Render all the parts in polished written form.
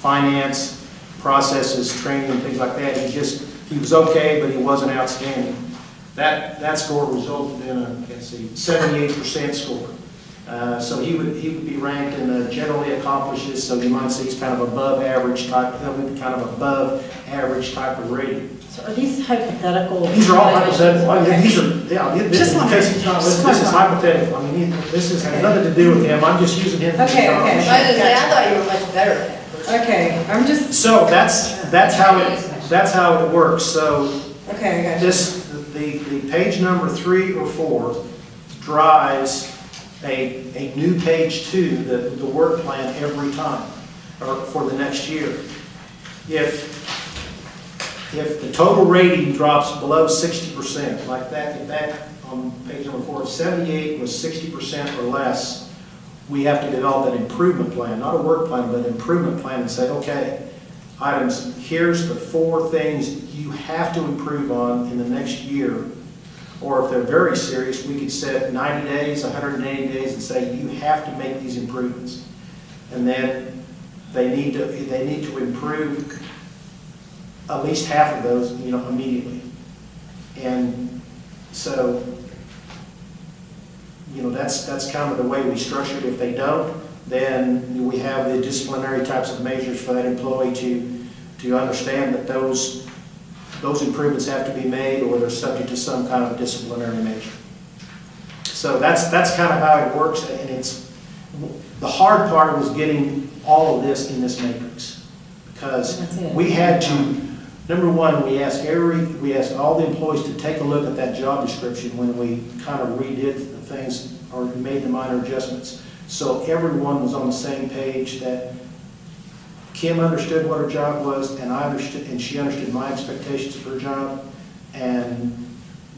finance, processes, training, and things like that. He was okay, but he wasn't outstanding. That score resulted in a, let's see, 78% score. So he would be ranked in the generally accomplishes, so you might see he's kind of above average type, he'll be kind of above average type of rating. So are these hypothetical? These are all hypothetical. I mean, these are, yeah, this is hypothetical. I mean, this has nothing to do with him. I'm just using him. Okay, okay. I thought you were much better at that. Okay, I'm just. So that's how it works. So okay, I got you. The page number 3 or 4 drives a new page 2, the work plan every time, or for the next year. If the total rating drops below 60%, like that, if that on page number 4, if 78 was 60% or less, we have to develop an improvement plan, not a work plan, but an improvement plan, and say, okay, items, here's the 4 things you have to improve on in the next year. Or if they're very serious, we could set 90 days, 180 days, and say you have to make these improvements. And then they need to improve at least half of those, immediately. And so, that's kind of the way we structure it. If they don't, then we have the disciplinary types of measures for that employee to understand that those improvements have to be made, or they're subject to some kind of disciplinary measure. So that's kind of how it works, and it's the hard part was getting all of this in this matrix, because we had to. Number one, we asked all the employees to take a look at that job description when we kind of redid the things or made the minor adjustments. So everyone was on the same page, that Kim understood what her job was, and I understood, and she understood my expectations of her job, and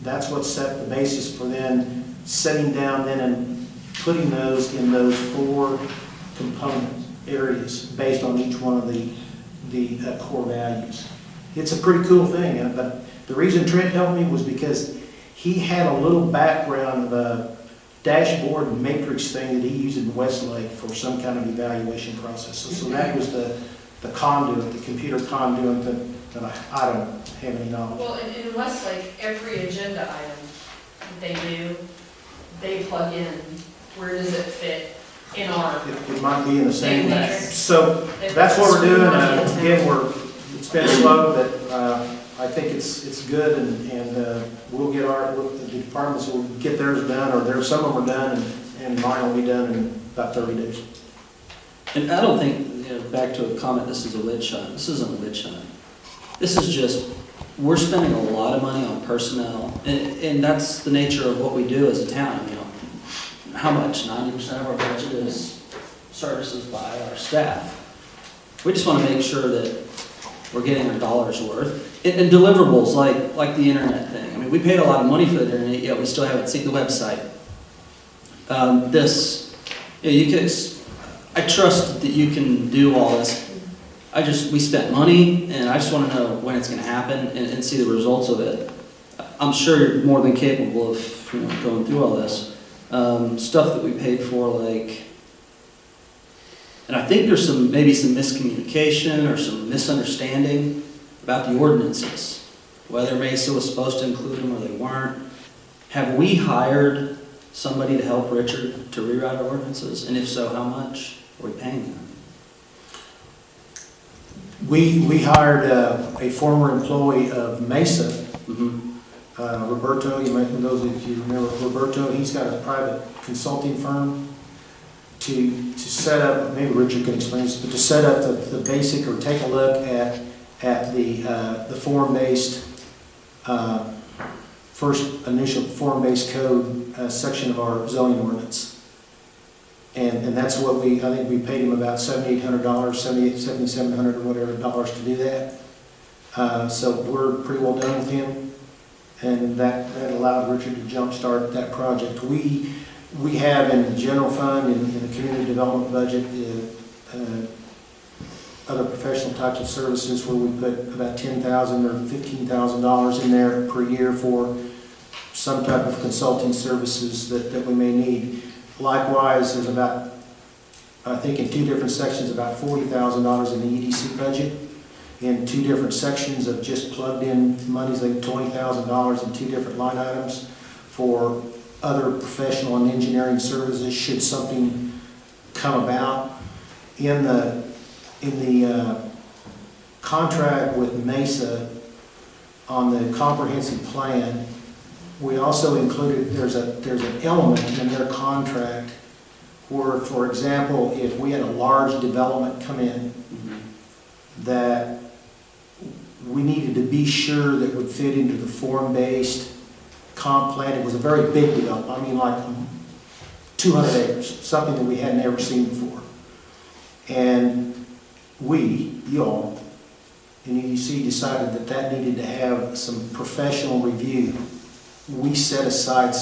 that's what set the basis for then setting down then and putting those in those 4 component areas based on each one of the core values. It's a pretty cool thing, but the reason Trent helped me was because he had a little background of a dashboard matrix thing that he used in Westlake for some kind of evaluation process. So that was the conduit, the computer conduit that I don't have any knowledge. Well, in Westlake, every agenda item that they do, they plug in, where does it fit in our... It might be in the same matrix. So that's what we're doing. Again, it's been slow, but I think it's good, and we'll get the departments will get theirs done, or some of them are done, and mine will be done in about 30 days. And I don't think, back to a comment, this is a lid shot. This isn't a lid shot. This is just, we're spending a lot of money on personnel, and that's the nature of what we do as a town. How much? 90% of our budget is services by our staff. We just want to make sure that we're getting our dollars worth. And deliverables like the internet thing. I mean, we paid a lot of money for the internet, yet we still haven't seen the website. I trust that you can do all this. We spent money, and I just want to know when it's going to happen and see the results of it. I'm sure you're more than capable of going through all this. Stuff that we paid for, and I think there's maybe some miscommunication or some misunderstanding about the ordinances, whether Mesa was supposed to include them or they weren't. Have we hired somebody to help Richard to rewrite our ordinances? And if so, how much are we paying them? We hired a former employee of Mesa, Roberto. You might know those if you remember Roberto. He's got a private consulting firm to set up. Maybe Richard can explain this, but to set up the basic, or take a look at the form-based first initial form-based code section of our zoning ordinance. And that's what I think we paid him about $7,800, $7,700 or whatever dollars to do that. So we're pretty well done with him, and that allowed Richard to jumpstart that project. We have in the general fund, in the community development budget, other professional types of services where we put about $10,000 or $15,000 in there per year for some type of consulting services that we may need. Likewise, there's about I think in two different sections, about $40,000 in the EDC budget. In two different sections of just plugged in monies, like $20,000 in two different line items for other professional and engineering services should something come about. In the contract with Mesa on the comprehensive plan, we also included, there's an element in their contract where, for example, if we had a large development come in that we needed to be sure that would fit into the form-based comp plan. It was a very big development, I mean like 200 acres, something that we hadn't ever seen before. And y'all, in EDC decided that that needed to have some professional review. We set aside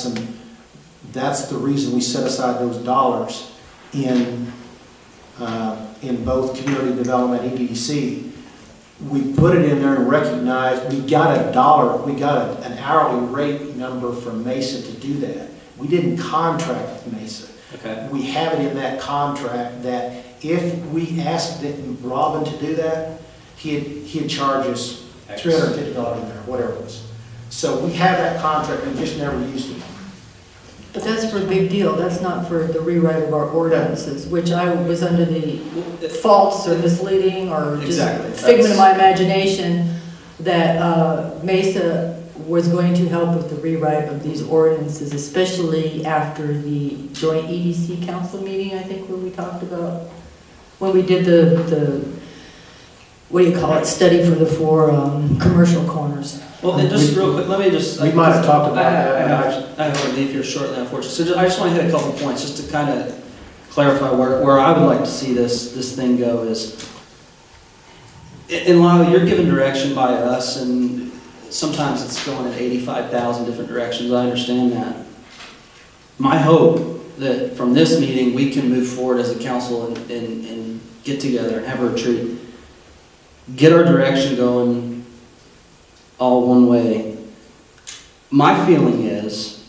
that's the reason we set aside those dollars in both community development and EDC. We put it in there and recognized we got an hourly rate number from Mesa to do that. We didn't contract with Mesa. Okay. We have it in that contract that if we asked Robin to do that, he'd charge us $350 an hour, whatever it was. So we have that contract, we just never used it. But that's for a big deal, that's not for the rewrite of our ordinances, which I was under the false or misleading or just Exactly. figment of my imagination that Mesa was going to help with the rewrite of these ordinances, especially after the joint EDC council meeting, I think, where we talked about, when we did the what do you call it, study for the four commercial corners. Well, and just real quick, let me just... We might have talked about that. I have to leave here shortly, unfortunately. So I just want to hit a couple points, just to kind of clarify where I would like to see this thing go is... And Lyle, you're given direction by us, and sometimes it's going in 85,000 different directions. I understand that. My hope that from this meeting, we can move forward as a council and get together and have a retreat. Get our direction going all one way. My feeling is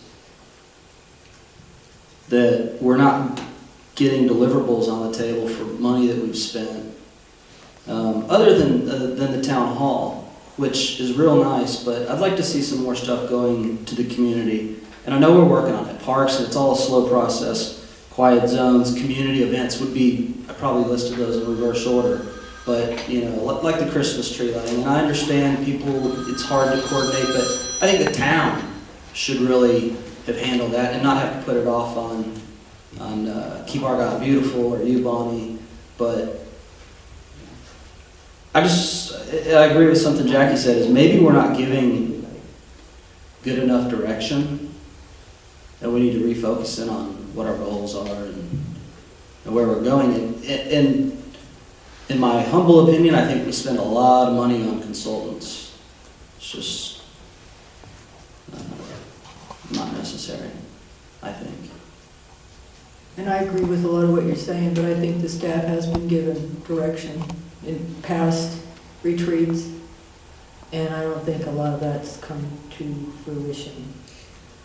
that we're not getting deliverables on the table for money that we've spent, other than the town hall, which is real nice, but I'd like to see some more stuff going to the community. And I know we're working on it. Parks, and it's all a slow process. Quiet zones, community events would be, I probably listed those in reverse order. But, you know, like the Christmas tree lighting, and I understand people, it's hard to coordinate, but I think the town should really have handled that and not have to put it off on Keep Argyle Beautiful or you, Bonnie. But I agree with something Jackie said, is maybe we're not giving good enough direction, and we need to refocus in on what our goals are and where we're going. And in my humble opinion, I think we spend a lot of money on consultants. It's just not necessary, I think. And I agree with a lot of what you're saying, but I think the staff has been given direction in past retreats, and I don't think a lot of that's come to fruition.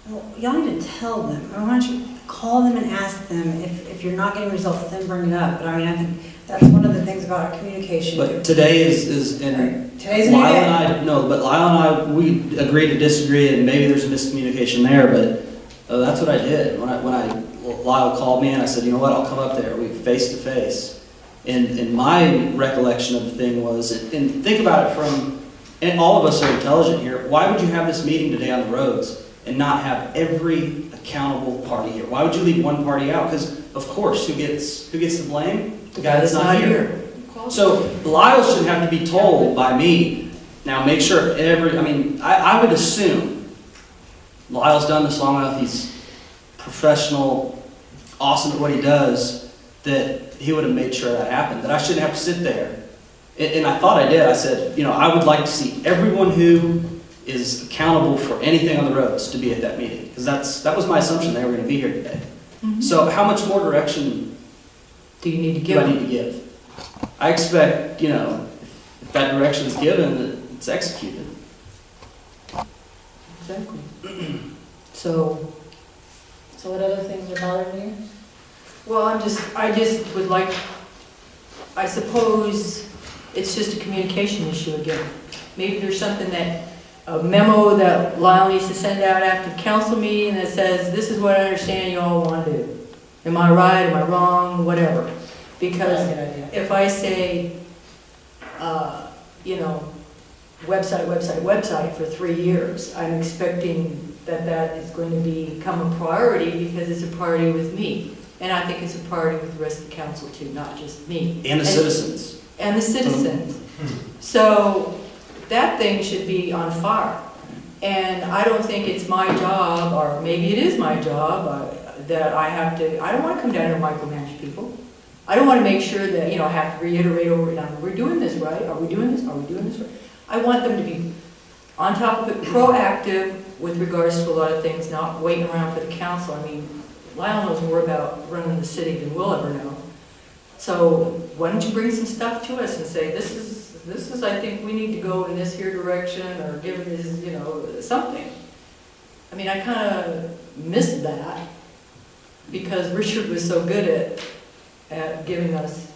Well, y'all need to tell them. I want you to call them and ask them if you're not getting results, then bring it up. But I mean, I think that's one of the things about our communication. But today is and today's a new Lyle day. and I, no, but Lyle and I, we agree to disagree, and maybe there's a miscommunication there, but that's what I did. Lyle called me and I said, you know what, I'll come up there. We face to face. And my recollection of the thing was, and think about it from, and all of us are intelligent here, why would you have this meeting today on the roads and not have every accountable party here? Why would you leave one party out? Because, of course, who gets the blame? The guy that's not here. So Lyle should have to be told by me, now make sure I would assume Lyle's done this long enough, he's professional, awesome at what he does, that he would have made sure that happened, that I shouldn't have to sit there. And I thought I did. I said, I would like to see everyone who is accountable for anything on the roads to be at that meeting, because that was my assumption they were going to be here today. Mm-hmm. So how much more direction do you need to do give? I need to give? I expect, if that direction is given, that it's executed. Exactly. So what other things are bothering you? Well, I just would like, I suppose it's just a communication issue again. Maybe there's something that, a memo that Lyle needs to send out after the council meeting that says, this is what I understand you all want to do. Am I right, am I wrong, whatever. Because That's a good idea. if I say, you know, website for 3 years, I'm expecting that that is going to become a priority because it's a priority with me. And I think it's a priority with the rest of the council too, not just me. And the citizens. And the citizens. So that thing should be on fire. And I don't think it's my job, or maybe it is my job, that I have to, I don't want to come down here and micromanage people. I don't want to make sure that, you know, I have to reiterate over and over, we're doing this right, are we doing this, are we doing this right? I want them to be on top of it, proactive with regards to a lot of things, not waiting around for the council. I mean, Lyle knows more about running the city than we'll ever know. So why don't you bring some stuff to us and say, this is, I think we need to go in this here direction, or give this, you know, something. I mean, I kind of missed that because Richard was so good at giving us,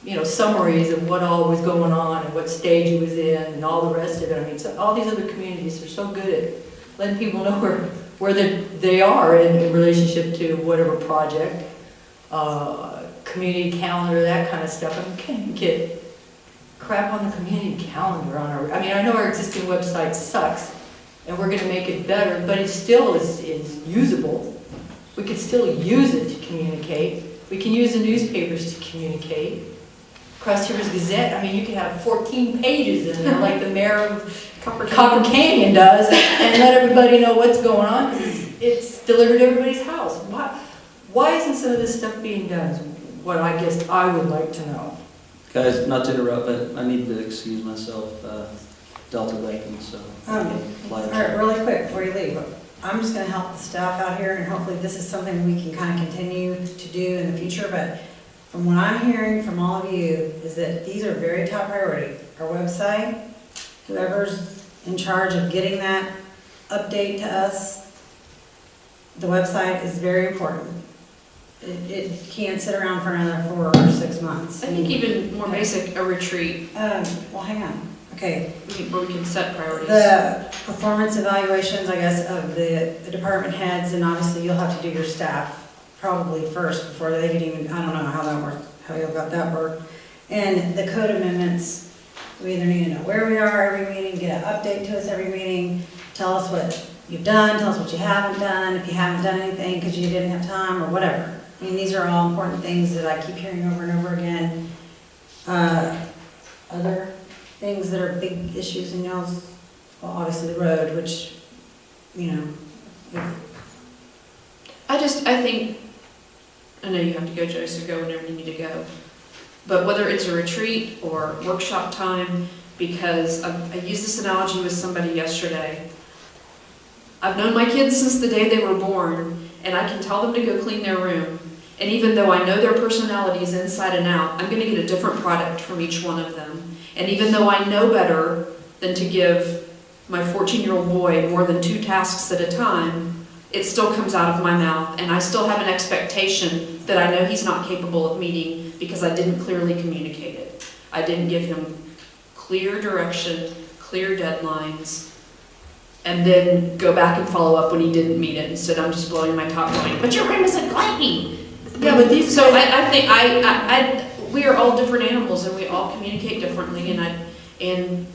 you know, summaries of what all was going on and what stage he was in and all the rest of it. I mean, so all these other communities are so good at letting people know where they are in relationship to whatever project, community calendar, that kind of stuff. I mean, can't get crap on the community calendar on our, I mean, I know our existing website sucks and we're gonna make it better, but it still is usable. We could still use it to communicate. We can use the newspapers to communicate. Cross Rivers Gazette, I mean, you can have 14 pages in there like the mayor of Copper Canyon does and let everybody know what's going on because it's delivered to everybody's house. Why isn't some of this stuff being done is what I guess I would like to know. Guys, not to interrupt, but I need to excuse myself, Delta Bacon, so. All right, really quick before you leave, I'm just gonna help the staff out here, and hopefully this is something we can kind of continue to do in the future, but from what I'm hearing from all of you, is that these are very top priority. Our website, whoever's in charge of getting that update to us, the website is very important. It can't sit around for another 4 or 6 months. I think even more basic, a retreat, Well, hang on. Okay, where we can set priorities. the performance evaluations, I guess, of the department heads, and obviously you'll have to do your staff probably first before they can even, I don't know how that works, how you'll got that work. And the code amendments, we either need to know where we are every meeting, get an update to us every meeting, tell us what you've done, tell us what you haven't done, if you haven't done anything because you didn't have time or whatever. I mean, these are all important things that I keep hearing over and over again. Other things that are big issues in y'all's, well, obviously the road, which, you know, I think, I know you have to go, Joe, so go whenever you need to go. But whether it's a retreat or workshop time, because I used this analogy with somebody yesterday. I've known my kids since the day they were born, and I can tell them to go clean their room. And even though I know their personalities inside and out, I'm gonna get a different product from each one of them. And even though I know better than to give my 14-year-old boy more than 2 tasks at a time, it still comes out of my mouth, and I still have an expectation that I know he's not capable of meeting because I didn't clearly communicate it. I didn't give him clear direction, clear deadlines, and then go back and follow up when he didn't meet it. Instead, I'm just blowing my top going, but your room isn't clean. Yeah, but these. So I think we are all different animals, and we all communicate differently, and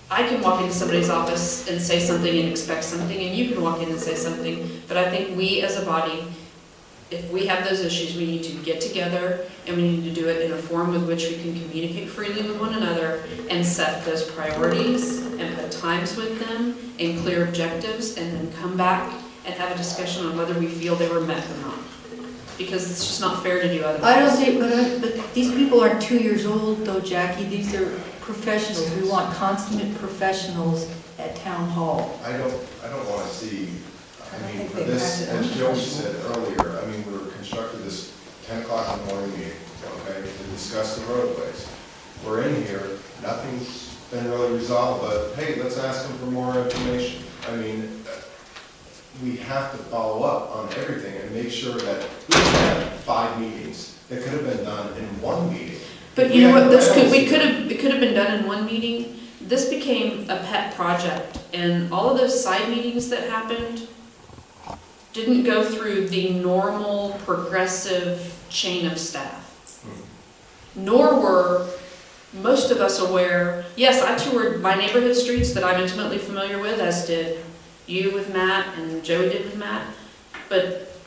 I can walk into somebody's office and say something and expect something, and you can walk in and say something, but I think we as a body, if we have those issues, we need to get together, and we need to do it in a form with which we can communicate freely with one another and set those priorities and put times with them and clear objectives, and then come back and have a discussion on whether we feel they were met or not. Because it's just not fair to do otherwise. I don't think, but these people aren't 2 years old though, Jackie. These are professionals. We want consummate professionals at town hall. I don't want to see, I mean, for this, as Joey said earlier, I mean, we were constructed this 10 o'clock in the morning meeting, okay, to discuss the roadways. We're in here, nothing's been really resolved, but hey, let's ask them for more information. I mean, we have to follow up on everything and make sure that we had 5 meetings that could have been done in 1 meeting. But you know what, it could have been done in 1 meeting. This became a pet project, and all of those side meetings that happened didn't go through the normal progressive chain of staff. Nor were most of us aware, yes, I toured my neighborhood streets that I'm intimately familiar with, as did you with Matt and Joey did with Matt, but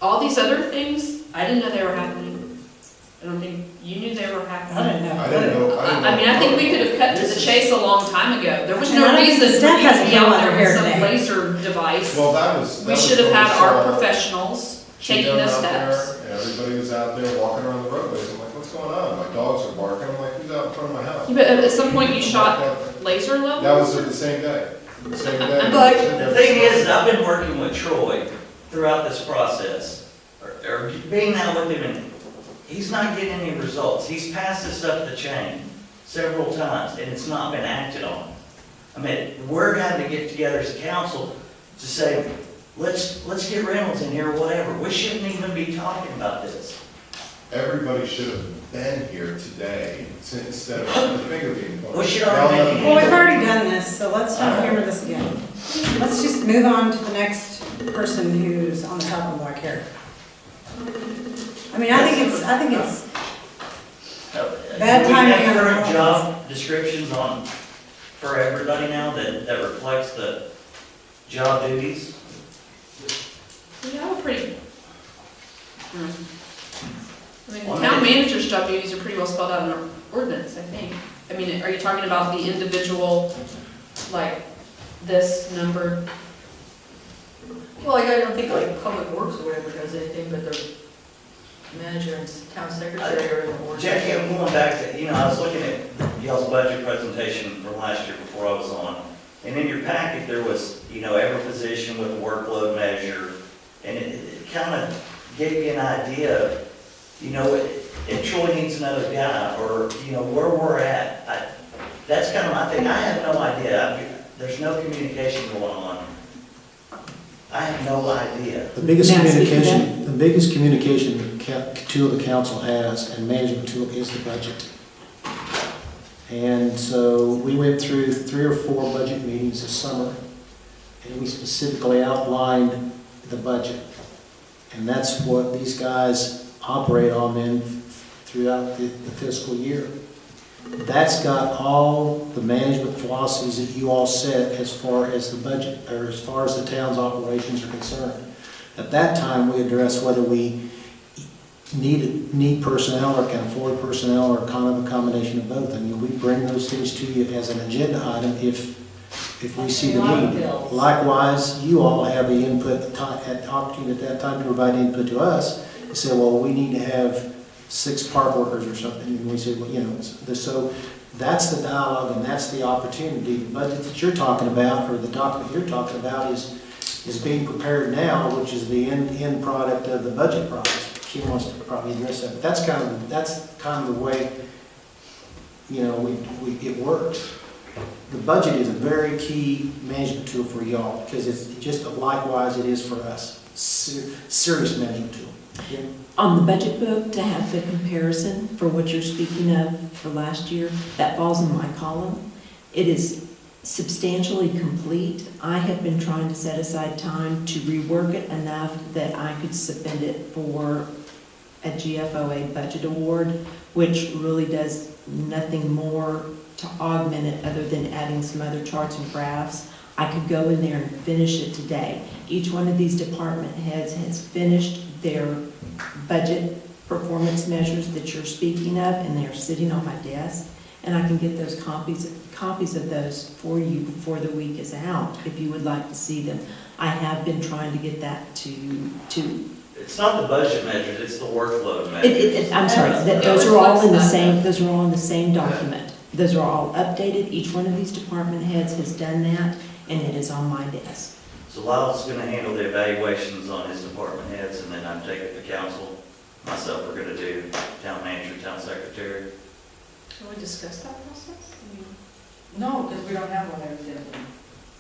all these other things, I didn't know they were happening. I don't think you knew they were happening. I didn't know. I didn't know. I mean, I think we could have cut to the chase a long time ago. There was And no I don't think reason the for staff you to hasn't be come out out there here with some today. laser device. Well, that was. We should have had our professionals taking the steps. And everybody was out there walking around the roadways. I'm like, what's going on? My dogs are barking. I'm like, who's out in front of my house? But at some point you shot laser levels? That was the same day. The same day. But the thing is, I've been working with Troy throughout this process, or being out with him, and he's not getting any results. He's passed this up the chain several times, and it's not been acted on. I mean, we're having to get together as a council to say, let's get Reynolds in here or whatever. We shouldn't even be talking about this. Everybody should have been here today instead of the finger being pointed. We should already be. Well, we've already done this, so let's not hammer this again. Let's just move on to the next person who's on the top of the block here. I mean, I think it's bad timing on We the have current whole job descriptions on, for everybody now that reflects the job duties. We have a pretty, I mean, the town manager's job duties are pretty well spelled out in our ordinance, I think. I mean, are you talking about the individual, like, this number? Well, I don't think like Public Works or whatever does anything, but their manager and town secretary are in the board. Jackie, I'm going back to, I was looking at y'all's budget presentation from last year before I was on, and in your packet, there was, every position with a workload measure, and it kind of gave you an idea of, if Troy needs another guy, or, where we're at. That's kind of my thing. I have no idea. There's no communication going on. I have no idea. The biggest May I speak to communication tool the council has and management tool is the budget. And so we went through 3 or 4 budget meetings this summer, and we specifically outlined the budget. And that's what these guys operate on then throughout the fiscal year. That's got all the management philosophies that you all set as far as the budget, or as far as the town's operations are concerned. At that time, we addressed whether we need personnel or can afford personnel, or kind of a combination of both. I mean, we bring those things to you as an agenda item if we see the need. Likewise, you all have the input, opportunity at that time to provide input to us and say, well, we need to have 6 park workers or something, and we say, well, so that's the dialogue and that's the opportunity. The budget that you're talking about, or the document you're talking about, is being prepared now, which is the end product of the budget process. Kim wants to probably address that, but that's kind of the way, it works. The budget is a very key management tool for y'all, because it's just likewise it is for us. Serious management tool. Yeah. On the budget book, to have the comparison for what you're speaking of for last year, that falls in my column. It is substantially complete. I have been trying to set aside time to rework it enough that I could submit it for a GFOA budget award, which really does nothing more to augment it other than adding some other charts and graphs. I could go in there and finish it today. Each one of these department heads has finished their budget performance measures that you're speaking of, and they're sitting on my desk, and I can get those copies of those for you before the week is out, if you would like to see them. I have been trying to get that to It's not the budget measures, it's the workload measures. I'm sorry, those are all in the same, those are all in the same document. Those are all updated. Each one of these department heads has done that, and it is on my desk. So Lyle's gonna handle the evaluations on his department heads, and then I'm taking the council. Myself, we're gonna do town manager, town secretary. Can we discuss that process? No, because we don't have one evidently.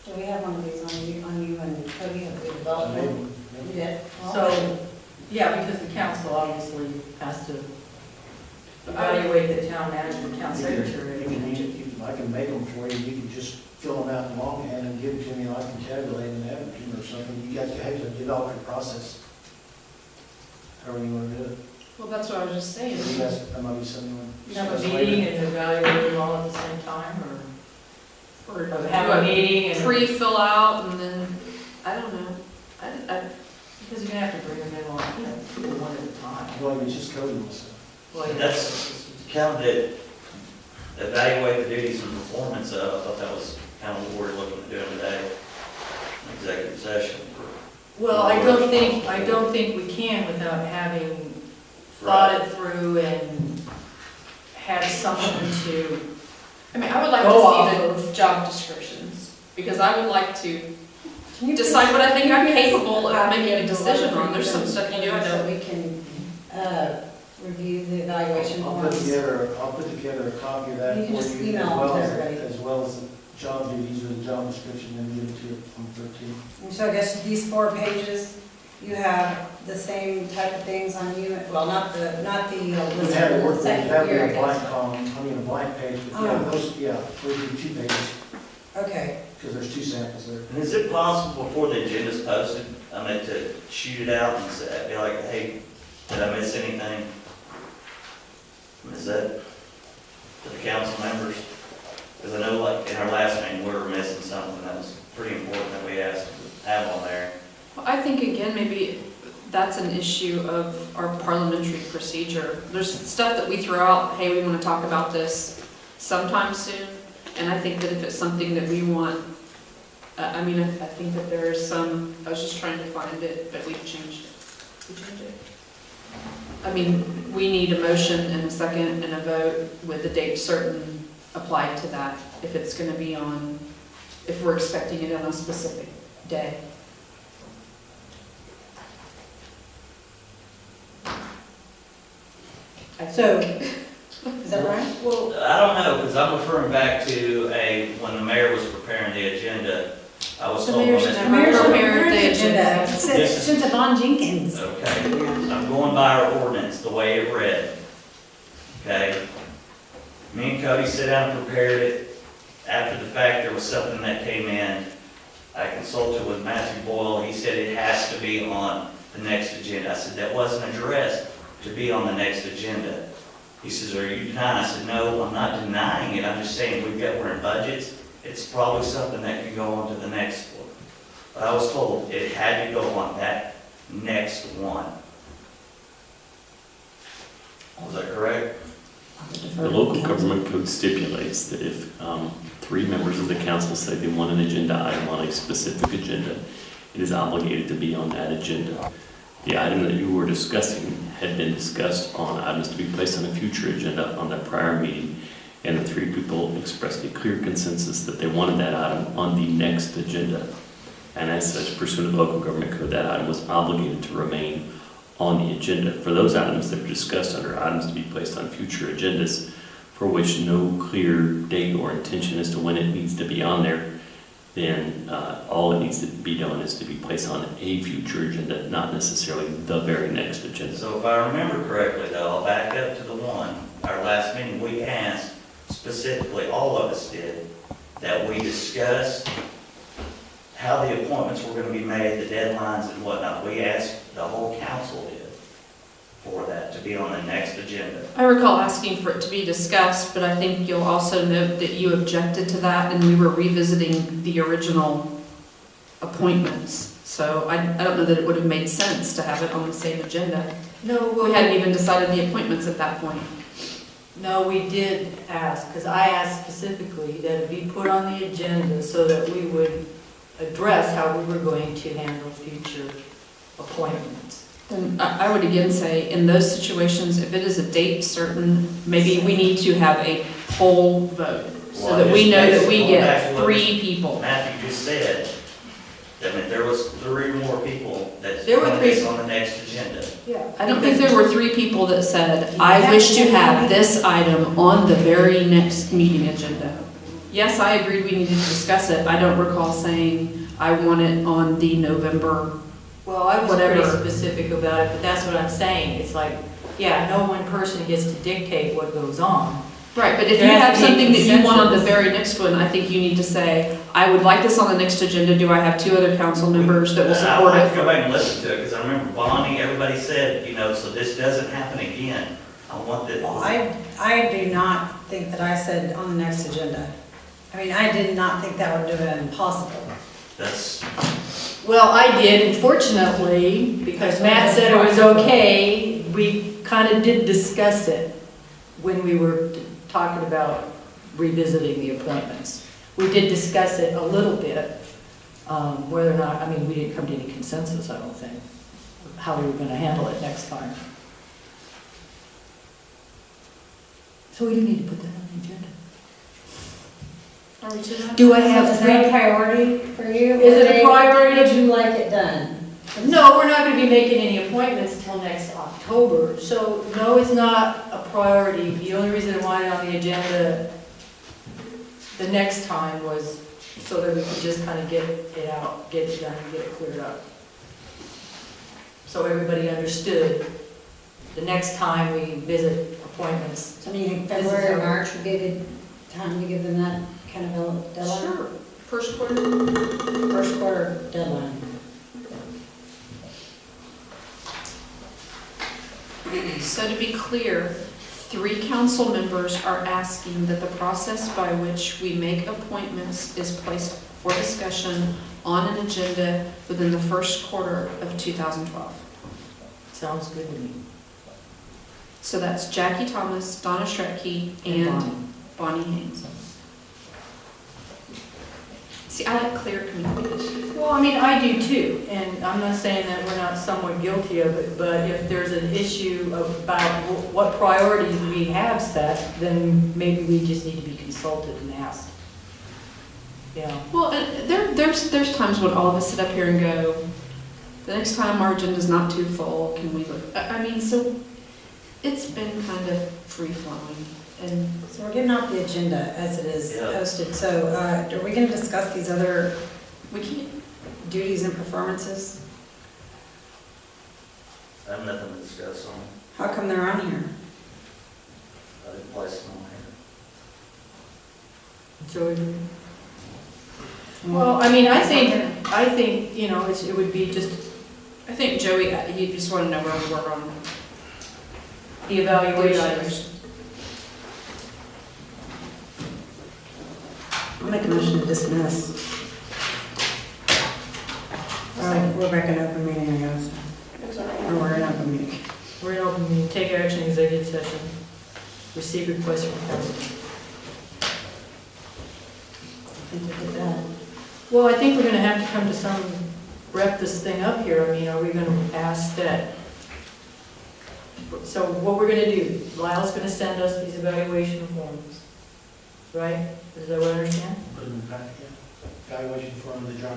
Do we have one of these on you and Cody, have we developed one? We did. So, yeah, because the council obviously has to evaluate the town manager and town secretary. I can make them for you, you can just fill them out in longhand and give it to me, and I can tabulate and average them or something. You have to develop your process. However you want to do it. Well, that's what I was just saying. You guys, that might be something you want to Have a discuss meeting later. and evaluate them all at the same time, Or or have a meeting and. pre-fill out and then, I don't know. Because you're gonna have to bring them in on, one at a time. Well, it's just coding myself. Well, yeah. That's kind of the, evaluate the duties and performance of, I thought that was kind of what we're looking at doing today, an executive session. Well, I don't think we can without having thought it through and had something to, I mean, I would like Go off to see the job descriptions, because I would like to decide what I think I'm capable of making a decision on. There's some stuff you do, I So don't. we can, review the evaluation I'll put forms. together a copy of that You for can just you, email as them well to as, everybody. as well as the job duties or the job description, and give it to you on 13. And so I guess these 4 pages, you have the same type of things on you, well, not the We list had to of work the with, second that would be year, I a blank guess. column, a blank page, but yeah, Oh. those, yeah, we do 2 pages, Okay, because there's 2 samples there. And is it possible before the agenda's posted, I mean, to shoot it out and say, be like, hey, did I miss anything? Is that to the council members? Because I know like in our last meeting, we were missing something that was pretty important that we asked to have on there. Well, I think again, maybe that's an issue of our parliamentary procedure. There's stuff that we throw out, hey, we want to talk about this sometime soon. And I think that if it's something that we want, I mean, I think that there is some, I was just trying to find it, but we've changed it. We changed it. I mean, we need a motion and a second and a vote with the date certain applied to that, if it's going to be on, if we're expecting it on a specific day. so, is that right? Well, I don't know, because I'm referring back to when the mayor was preparing the agenda, I was The told. mayor on should this- never prepare the agenda. Since Yvonne Jenkins. Okay, I'm going by our ordinance, the way it read. Okay? Me and Cody sit down and prepared it. After the fact, there was something that came in. I consulted with Matthew Boyle. He said it has to be on the next agenda. I said, that wasn't addressed to be on the next agenda. He says, are you denying? I said, no, I'm not denying it. I'm just saying we're in budgets. It's probably something that can go on to the next one. But I was told it had to go on that next one. Was that correct? The local government code stipulates that if 3 members of the council say they want an agenda item on a specific agenda, it is obligated to be on that agenda. The item that you were discussing had been discussed on items to be placed on a future agenda on that prior meeting, and the 3 people expressed a clear consensus that they wanted that item on the next agenda. And as such, pursuant to the local government code, that item was obligated to remain on the agenda. For those items that were discussed under items to be placed on future agendas, for which no clear date or intention as to when it needs to be on there, then all that needs to be done is to be placed on a future agenda, not necessarily the very next agenda. So if I remember correctly, though, I'll back up to the one, our last meeting, we asked specifically, all of us did, that we discuss how the appointments were going to be made, the deadlines and whatnot. We asked, the whole council did, for that to be on the next agenda. I recall asking for it to be discussed, but I think you'll also note that you objected to that, and we were revisiting the original appointments. So I don't know that it would have made sense to have it on the same agenda. No, We hadn't even decided the appointments at that point. No, we did ask, because I asked specifically that it be put on the agenda so that we would address how we were going to handle future appointments. Then I would again say, in those situations, if it is a date certain, maybe we need to have a poll vote, so that we know that we get 3 people. Matthew just said, that meant there was 3 more people that There were wanted 3. this on the next agenda. Yeah. I don't think there were 3 people that said, I wish to have this item on the very next meeting agenda. yes, I agreed we needed to discuss it. I don't recall saying I want it on the November. Well, I was pretty Whatever. specific about it, but that's what I'm saying. It's like, yeah, no one person gets to dictate what goes on. Right, but if There you has have to be something that you want on the consensus. very next one, I think you need to say, I would like this on the next agenda. Do I have 2 other council members that will I support have to go it? back and listen to it, because I remember Bonnie, everybody said, so this doesn't happen again. I want that. Well, I do not think that I said on the next agenda. I mean, I did not think that would have been possible. That's, Well, I did, and fortunately, because Matt said it was okay, we kind of did discuss it when we were talking about revisiting the appointments. We did discuss it a little bit, whether or not, I mean, we didn't come to any consensus, I don't think, how we were going to handle it next time. So we do need to put that on the agenda. Are we to that? Do I have Is that a priority for you? Is it a priority? Would you like it done? No, we're not going to be making any appointments until next October, so no, it's not a priority. The only reason I wanted it on the agenda the next time was so that we could just kind of get it out, get it done, and get it cleared up. So everybody understood, the next time we visit appointments. So you think February or March would be a good time to give them that kind of deadline? Sure. First quarter? First quarter deadline. So to be clear, 3 council members are asking that the process by which we make appointments is placed for discussion on an agenda within the first quarter of 2012. Sounds good to me. So that's Jackie Thomas, Donna Stretke, and Bonnie Haynes. See, I like clear communication. Well, I mean, I do too, and I'm not saying that we're not somewhat guilty of it, but if there's an issue about what priorities we have set, then maybe we just need to be consulted and asked. Yeah. Well, and there's times when all of us sit up here and go, the next time our agenda's not too full, can we look? I mean, so it's been kind of free-flowing. And So we're getting off the agenda as it is Yeah. posted. So are we going to discuss these other we can't, duties and performances? I have nothing to discuss on. How come they're on here? I didn't place them on here. Joey? Well, I mean, I think, you know, it would be just I think Joey, you just want to know where we were on the the evaluation. items. I'll make a motion to dismiss. We're back in open meeting, I guess. Or we're in open meeting. We're in open meeting, take action, executive session, receive request from council. Well, I think we're gonna have to come to some, wrap this thing up here. I mean, are we gonna ask that? So what we're gonna do, Lyle's gonna send us these evaluation forms, right? Is that what I understand? Put in the packet, yeah. Evaluation form of the job